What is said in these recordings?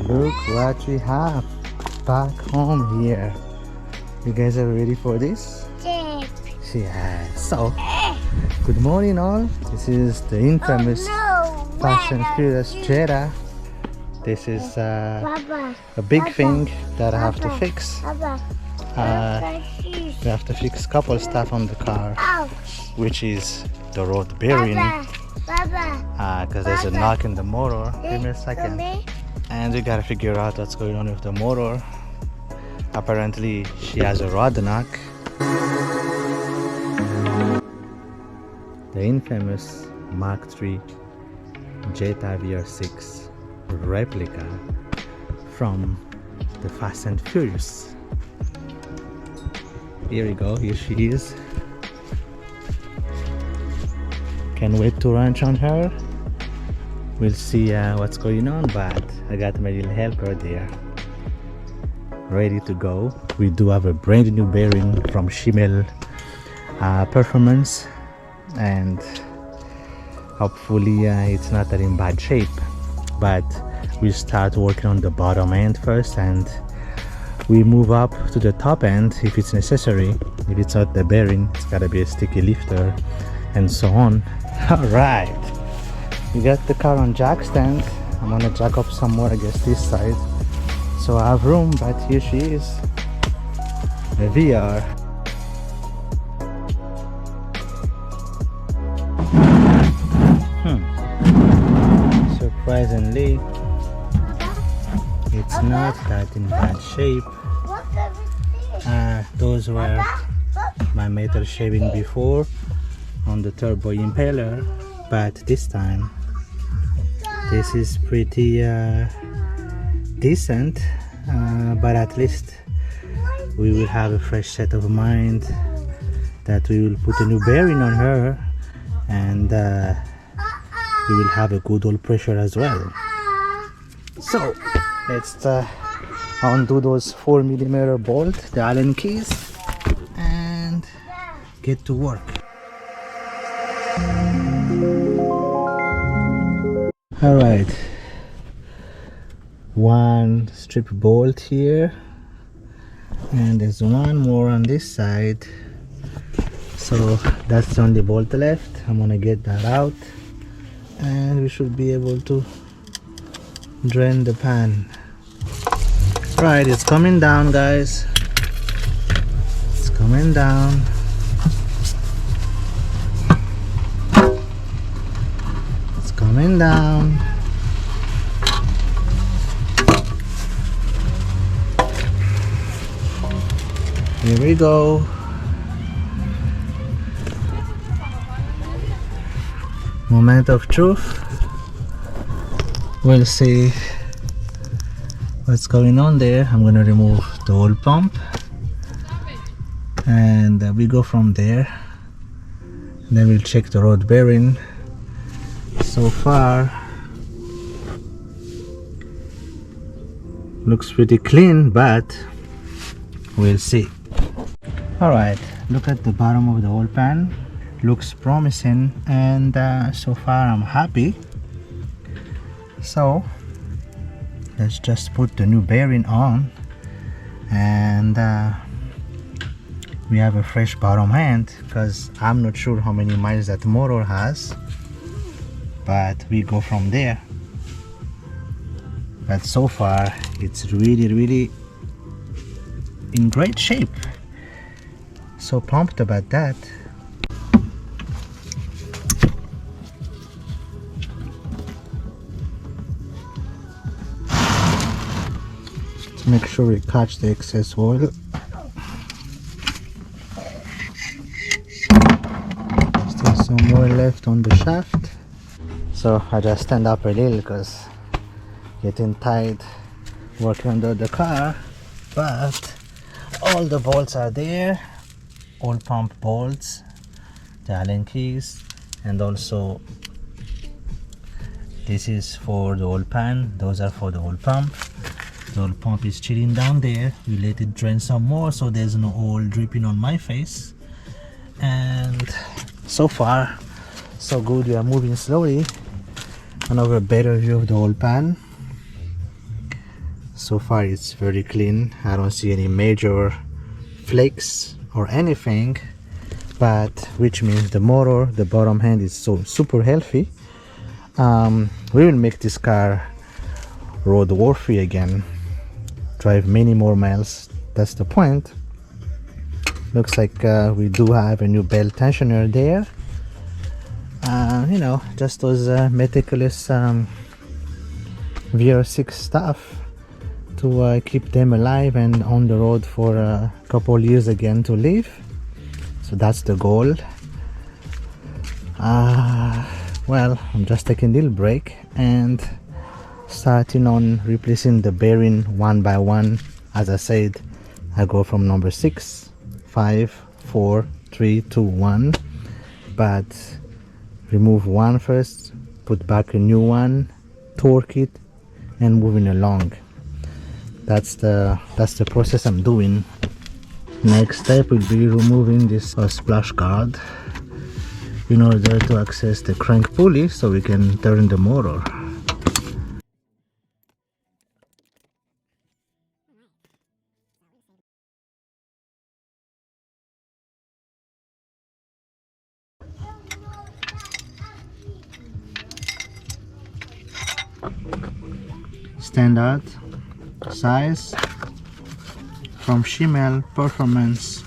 Look what we have back home here. You guys are ready for this? Yeah. So, good morning all. This is the infamous Fast&Furious Jetta. This is a big thing that I have to fix. We have to fix a couple stuff on the car, which is the road bearing, because there's a knock in the motor. Give me a second. And we gotta figure out what's going on with the motor. Apparently she has a rod knock. The infamous Mk3 Jetta VR6 replica from the Fast and Furious. Here we go, here she is. Can't wait to ranch on her. We'll see what's going on, but I got my little helper there ready to go. We do have a brand new bearing from Schimmel Performance, and hopefully it's not that in bad shape, but we start working on the bottom end first and we move up to the top end if it's necessary. If it's not the bearing, it's gotta be a sticky lifter and so on. All right, we got the car on jack stand. I'm gonna jack up some more, I guess this side, so I have room. But here she is, the VR. Surprisingly, it's not that in bad shape. Those were my metal shaving before on the turbo impeller, but this time this is pretty decent, but at least we will have a fresh set of mind that we will put a new bearing on her, and we will have a good oil pressure as well. So let's undo those 4mm bolt, the Allen keys, and get to work. All right, one strip bolt here, and there's one more on this side, so that's the only bolt left. I'm gonna get that out and we should be able to drain the pan. Right, it's coming down, guys. It's coming down. It's coming down. Here we go. Moment of truth. We'll see what's going on there. I'm gonna remove the oil pump and we go from there. Then we'll check the road bearing. So far looks pretty clean, but we'll see. All right, look at the bottom of the oil pan. Looks promising, and so far I'm happy. So let's just put the new bearing on, and we have a fresh bottom end, because I'm not sure how many miles that motor has, but we go from there. But so far it's really in great shape, so pumped about that. Make sure we catch the excess oil. Still some oil left on the shaft, so I just stand up a little because getting tight working under the car. But all the bolts are there, oil pump bolts, the Allen keys, and also this is for the oil pan, those are for the oil pump. The oil pump is chilling down there. We let it drain some more so there's no oil dripping on my face. And so far so good. We are moving slowly. Another better view of the oil pan. So far it's very clean. I don't see any major flakes or anything, but which means the motor, the bottom end is so super healthy. We will make this car roadworthy again, drive many more miles. That's the point. Looks like we do have a new belt tensioner there. You know, just those meticulous VR6 stuff to keep them alive and on the road for a couple years again to live. So that's the goal. Well, I'm just taking a little break and starting on replacing the bearing one by one. As I said, I go from number 6, 5, 4, 3, 2, 1, but remove one first, put back a new one, torque it, and moving along. That's the process I'm doing. Next step will be removing this splash guard in order to access the crank pulley so we can turn the motor. Standard size from Schimmel Performance.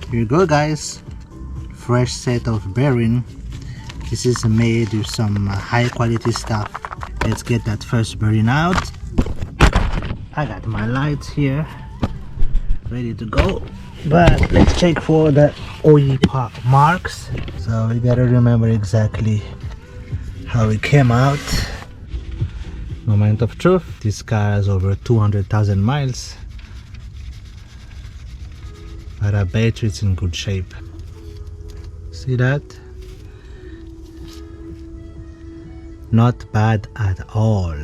Here you go, guys. Fresh set of bearing. This is made with some high quality stuff. Let's get that first bearing out. I got my lights here ready to go, but let's check for the OE marks. So we gotta remember exactly how it came out. Moment of truth, this car has over 200,000 miles, but I bet it's in good shape. See that? Not bad at all.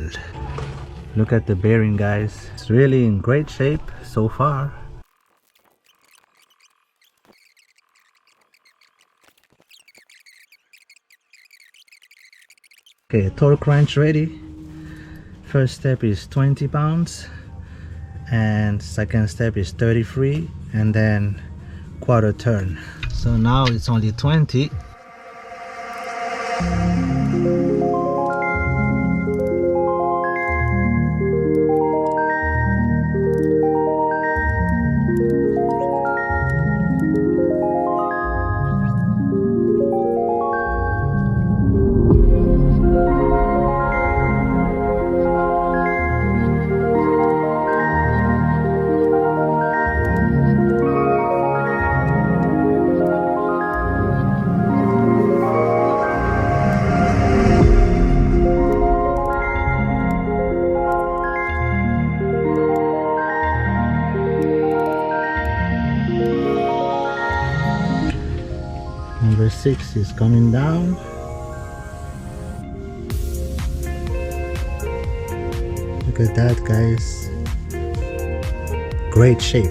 Look at the bearing, guys. It's really in great shape so far. Okay, torque wrench ready. First step is 20 pounds and second step is 33, and then quarter turn. So now it's only 20. Number 6 is coming down. Look at that, guys. Great shape.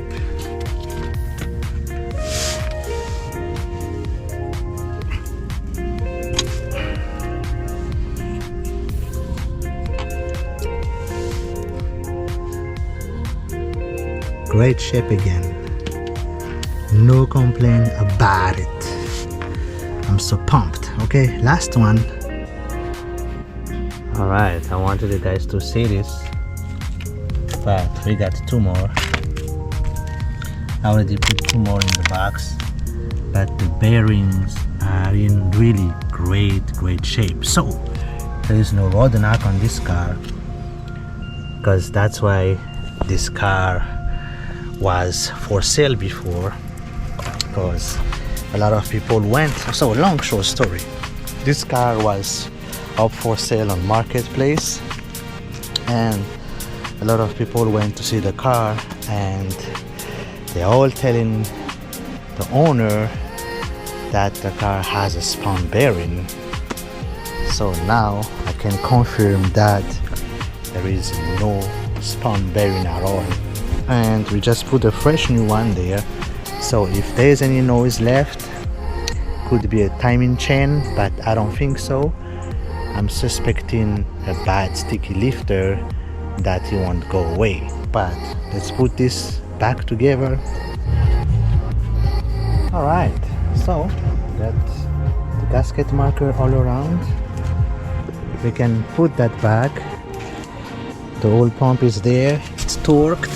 Great shape again. No complaint about it. I'm so pumped. Okay, last one. Alright, I wanted you guys to see this, but we got 2 more. I already put 2 more in the box, but the bearings are in really great shape. So there is no road knock on this car, because that's why this car was for sale before, because a lot of people went. So long short story, this car was up for sale on marketplace, and a lot of people went to see the car, and they're all telling the owner that the car has a spun bearing. So now I can confirm that there is no spun bearing at all, and we just put a fresh new one there. So if there's any noise left, could be a timing chain, but I don't think so. I'm suspecting a bad sticky lifter that it won't go away. But let's put this back together. Alright, so got the gasket marker all around. We can put that back. The oil pump is there, it's torqued.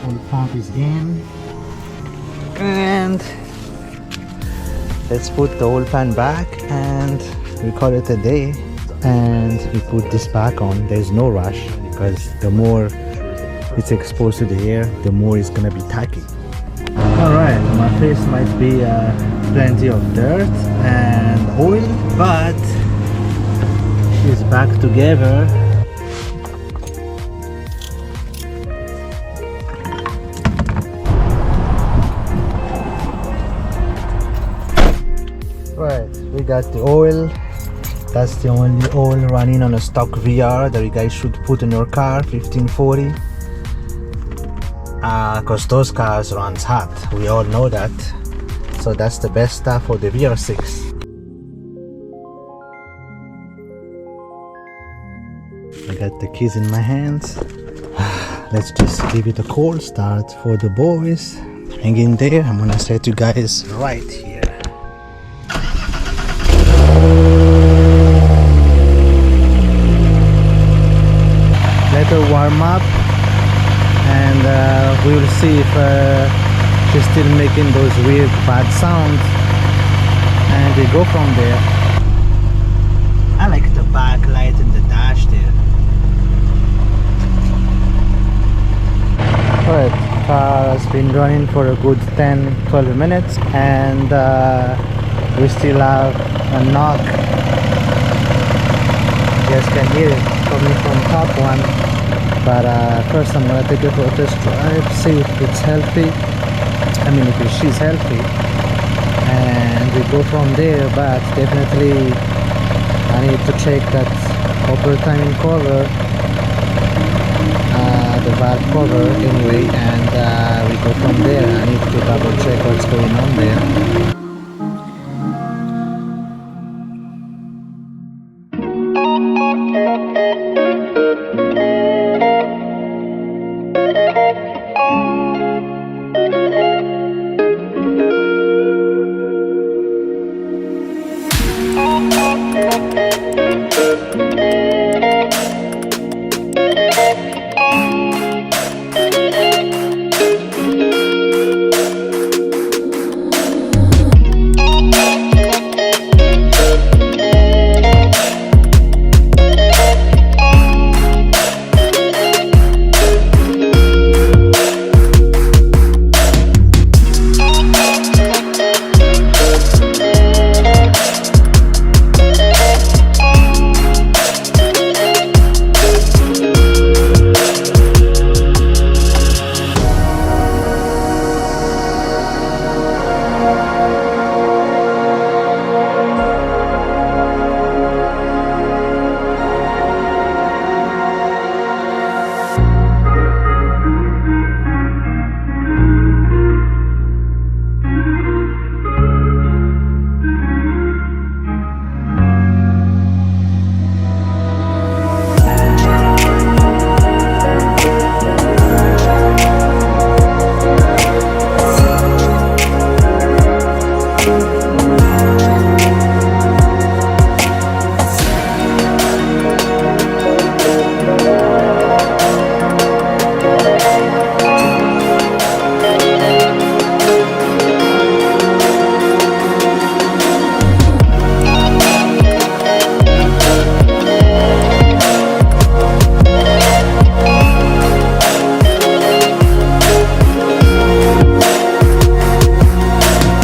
Oil pump is in. And let's put the oil pan back and we call it a day. And we put this back on. There's no rush because the more it's exposed to the air, the more it's gonna be tacky. Alright, my face might be plenty of dirt and oil, but she's back together. Right, we got the oil. That's the only oil running on a stock VR that you guys should put in your car, 1540. Because those cars runs hot, we all know that. So that's the best stuff for the VR6. I got the keys in my hands. Let's just give it a cold start for the boys. Hang in there, I'm gonna set you guys right here. Let her warm up and we will see if she's still making those weird bad sounds, and we go from there. I like the backlight and the dash there. Alright, car has been running for a good 10-12 minutes and we still have a knock. You guys can hear it coming from top one. But first I'm gonna take it for a test drive, see if it's healthy. I mean, if she's healthy, and we go from there. But definitely I need to check that upper timing cover, the valve cover anyway, and we go from there. I need to double check what's going on there.